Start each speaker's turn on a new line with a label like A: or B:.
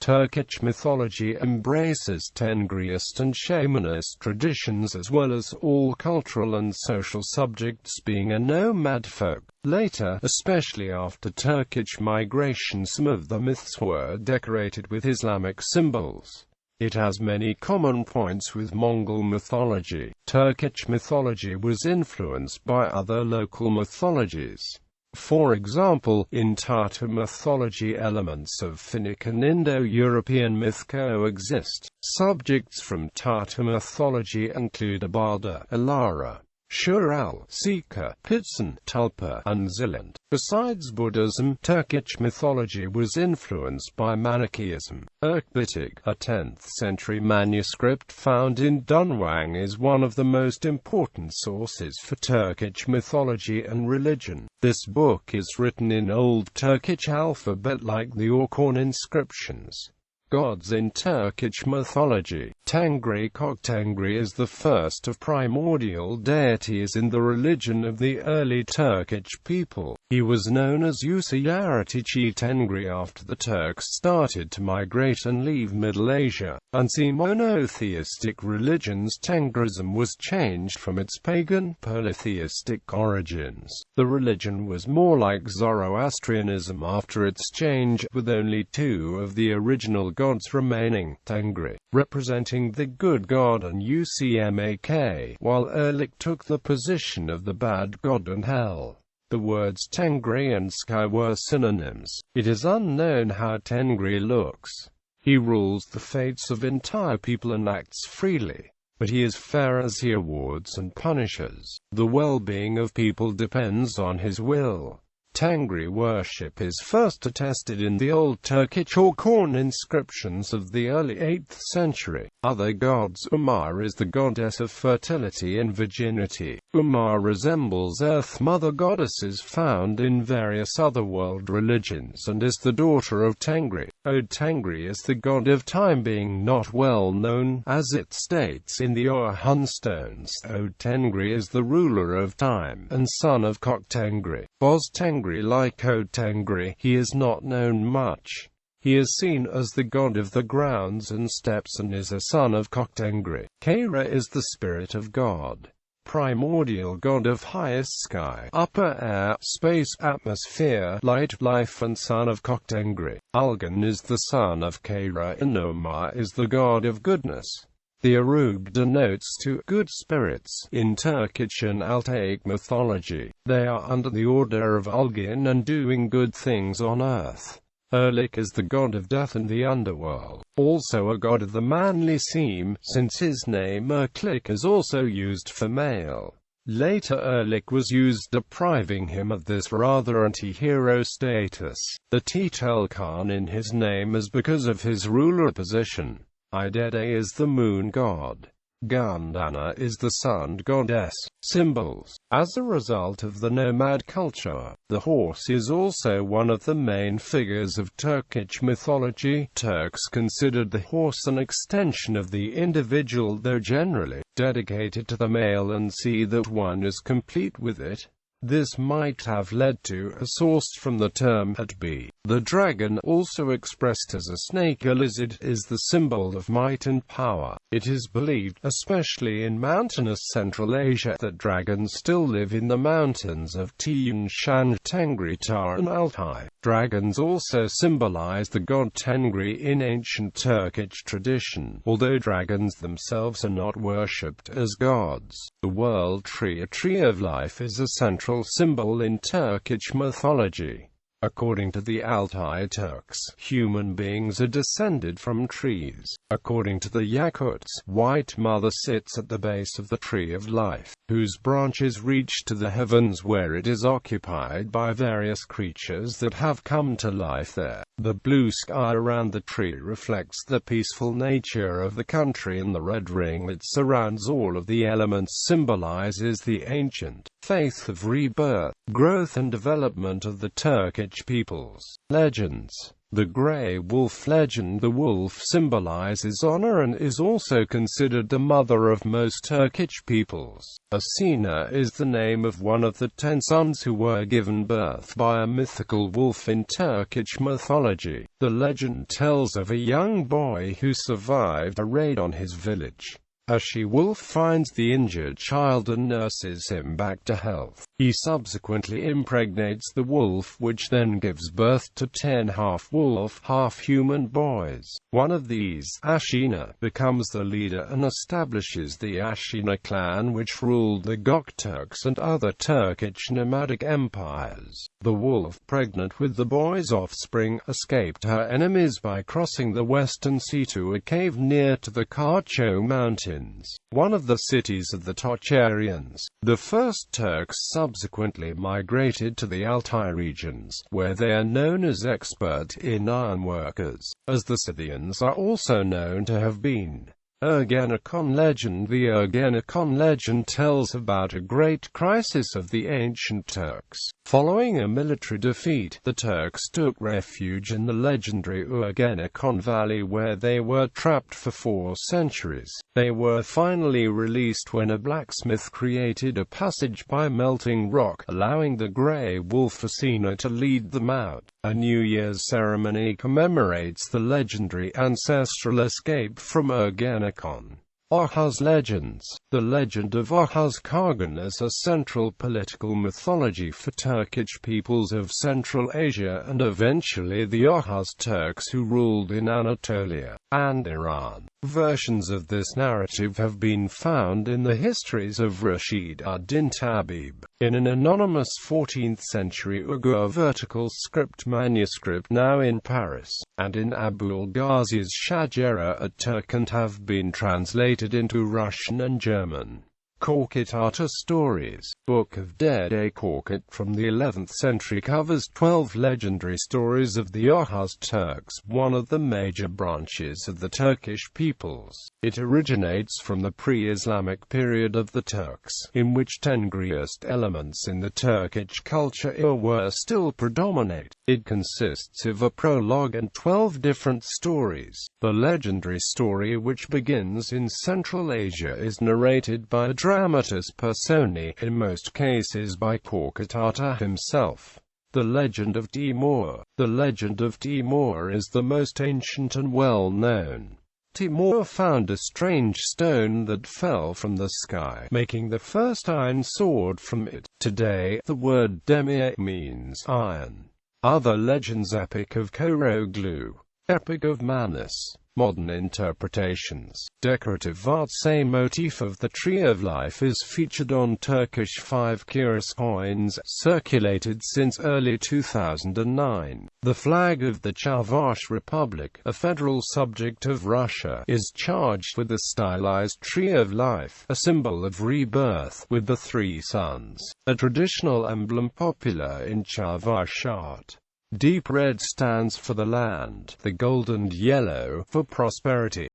A: Turkic mythology embraces Tengriist and Shamanist traditions as well as all cultural and social subjects. Being a nomad folk, later, especially after Turkic migration, some of the myths were decorated with Islamic symbols. It has many common points with Mongol mythology. Turkic mythology was influenced by other local mythologies. For example, in Tatar mythology elements of Finnic and Indo-European myth coexist. Subjects from Tatar mythology include Abada, Alara, Shural, Sika, Pitsan, Tulpa, and Ziland. Besides Buddhism, Turkic mythology was influenced by Manichaeism. Urkbitig, a 10th-century manuscript found in Dunhuang, is one of the most important sources for Turkic mythology and religion. This book is written in Old Turkic alphabet like the Orkhon inscriptions. Gods in Turkic mythology. Tengri is the first of primordial deities in the religion of the early Turkic people. He was known as Yaratıcı Tengri after the Turks started to migrate and leave Middle Asia. Unseen monotheistic religions, Tengrism was changed from its pagan, polytheistic origins. The religion was more like Zoroastrianism after its change, with only two of the original gods remaining, Tengri, representing the good god, and Ucmak, while Erlik took the position of the bad god and hell. The words Tengri and sky were synonyms. It is unknown how Tengri looks. He rules the fates of entire people and acts freely, but he is fair as he awards and punishes. The well-being of people depends on his will. Tengri worship is first attested in the Old Turkic Orkhon inscriptions of the early 8th century. Other gods. Umar is the goddess of fertility and virginity. Umar resembles Earth Mother goddesses found in various other world religions and is the daughter of Tengri. Ode Tengri is the god of time, being not well known, as it states in the Orkhon stones. Ode Tengri is the ruler of time, and son of Kok Tengri. Boz Tengri, like Ode Tengri, he is not known much. He is seen as the god of the grounds and steppes and is a son of Kok Tengri. Kara is the spirit of God, primordial god of highest sky, upper air, space, atmosphere, light, life, and son of Kok Tengri. Algan is the son of Kara, and Omar is the god of goodness. The Arug denotes two good spirits. In Turkic and Altaic mythology, they are under the order of Algin and doing good things on earth. Erlik is the god of death and the underworld, also a god of the manly seam, since his name Erklik is also used for male. Later Erlik was used, depriving him of this rather anti-hero status. The Titel Khan in his name is because of his ruler position. Idede is the moon god. Gundana is the sun goddess. Symbols. As a result of the nomad culture, the horse is also one of the main figures of Turkic mythology. Turks considered the horse an extension of the individual, though generally dedicated to the male, and see that one is complete with it. This might have led to a source from the term Atbi. The dragon, also expressed as a snake or lizard, is the symbol of might and power. It is believed, especially in mountainous Central Asia, that dragons still live in the mountains of Tian Shan, Tengri and Altai. Dragons also symbolize the god Tengri in ancient Turkic tradition, although dragons themselves are not worshipped as gods. The world tree, a tree of life, is a central symbol in Turkic mythology. According to the Altai Turks, human beings are descended from trees. According to the Yakuts, White Mother sits at the base of the tree of life, whose branches reach to the heavens, where it is occupied by various creatures that have come to life there. The blue sky around the tree reflects the peaceful nature of the country, and the red ring that surrounds all of the elements symbolizes the ancient faith of rebirth. Growth and development of the Turkic peoples. Legends. The Grey Wolf legend. The wolf symbolizes honor and is also considered the mother of most Turkic peoples. Asena is the name of one of the 10 sons who were given birth by a mythical wolf in Turkic mythology. The legend tells of a young boy who survived a raid on his village. A she-wolf finds the injured child and nurses him back to health. He subsequently impregnates the wolf, which then gives birth to 10 half-wolf, half-human boys. One of these, Ashina, becomes the leader and establishes the Ashina clan, which ruled the Gökturks and other Turkic nomadic empires. The wolf, pregnant with the boy's offspring, escaped her enemies by crossing the Western Sea to a cave near to the Karcho Mountains, one of the cities of the Tocharians. The first Turks subsequently migrated to the Altai regions, where they are known as expert in ironworkers, as the Scythians are also known to have been. Ergenekon legend. The Ergenekon legend tells about a great crisis of the ancient Turks. Following a military defeat, the Turks took refuge in the legendary Ergenekon Valley, where they were trapped for 4 centuries. They were finally released when a blacksmith created a passage by melting rock, allowing the Grey Wolf Asena to lead them out. A New Year's ceremony commemorates the legendary ancestral escape from Ergenekon. Oghuz legends. The legend of Oghuz Kargan is a central political mythology for Turkic peoples of Central Asia and eventually the Oghuz Turks who ruled in Anatolia and Iran. Versions of this narrative have been found in the histories of Rashid ad-Din Tabib, in an anonymous 14th-century Uyghur vertical script manuscript now in Paris, and in Abul Ghazi's Shajara-at-Turk, and have been translated into Russian and German. folk.Later stories. Book of Dead. A folk.It from the 11th century covers 12 legendary stories of the Oghuz Turks, one of the major branches of the Turkish peoples. It originates from the pre-Islamic period of the Turks, in which Tengriist elements in the Turkic culture were still predominate. It consists of a prologue and 12 different stories. The legendary story, which begins in Central Asia, is narrated by a dramatis personae, in most cases by folk.Later himself. The legend of Timur. The legend of Timur is the most ancient and well-known. Timur found a strange stone that fell from the sky, making the first iron sword from it. Today, the word demir means iron. Other legends. Epic of Koroglu. Epic of Manus. Modern interpretations. Decorative art. Same motif of the Tree of Life is featured on Turkish 5 kuruş coins, circulated since early 2009. The flag of the Chavash Republic, a federal subject of Russia, is charged with a stylized Tree of Life, a symbol of rebirth, with the 3 suns, a traditional emblem popular in Chavash art. Deep red stands for the land, the gold and yellow for prosperity.